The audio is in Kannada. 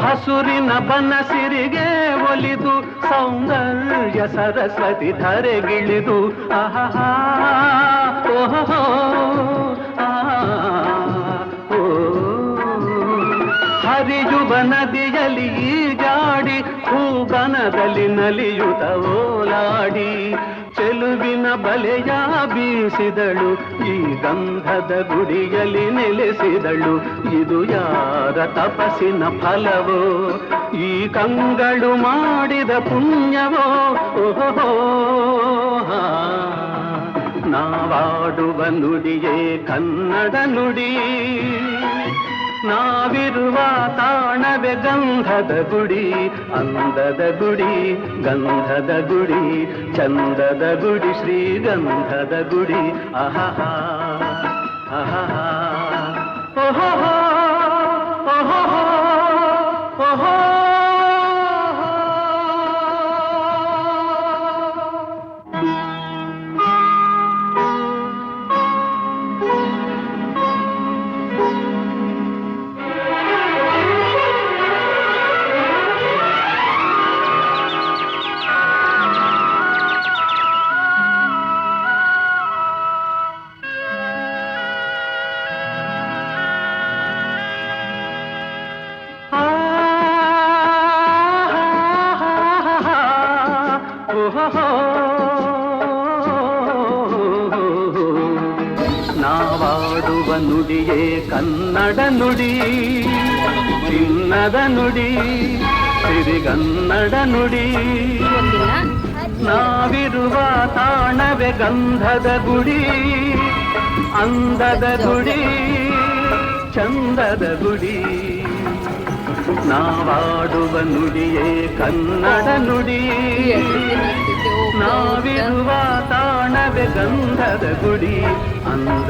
ಹಸುರಿನ ಬನಸಿರಿಗೆ ಒಲಿದು ಸೌಂದರ್ಯ ಸರಸ್ವತಿ ಧರೆಗಿಳಿದು ಆಹಾ ಓಹೋ ಹರಿಯುವ ನದಿಯಲ್ಲಿ ಈಜಾಡಿ ಹೂಬನದಲ್ಲಿ ನಲಿಯುತ್ತ ಓಲಾಡಿ ಚೆಲುವಿನ ಬಲೆಯ ಬೀಸಿದಳು ಈ ಗಂಧದ ಗುಡಿಯಲ್ಲಿ ನೆಲೆಸಿದಳು ಇದು ಯಾರ ತಪಸ್ಸಿನ ಫಲವೋ ಈ ಕಂಗಳು ಮಾಡಿದ ಪುಣ್ಯವೋ ಓಹೋ ನಾವಾಡುವ ನುಡಿಯೇ ಕನ್ನಡ ನುಡಿ ನಾವಿರುವ ತಾಣವೇ ಗಂಧದ ಗುಡಿ ಅಂದದ ಗುಡಿ ಗಂಧದ ಗುಡಿ ಚಂದದ ಗುಡಿ ಶ್ರೀಗಂಧದ ಗುಡಿ ಆಹಾ ಆಹಾ ಓಹೋ ಓಹೋ ಓಹೋ ನಾವಾಡುವ ನುಡಿಯೇ ಕನ್ನಡ ನುಡಿ ಚಿನ್ನದ ನುಡಿ ಸಿರಿಗನ್ನಡ ನುಡಿ ನಾವಿರುವ ತಾಣವೇ ಗಂಧದ ಗುಡಿ ಅಂದದ ಗುಡಿ ಚಂದದ ಗುಡಿ ನಾವಾಡುವ ನುಡಿಯೇ ಕನ್ನಡ ನುಡಿ ನಾವಿರುವ ತಾಣವೇ ಗಂಧದ ಗುಡಿ ಅಂದ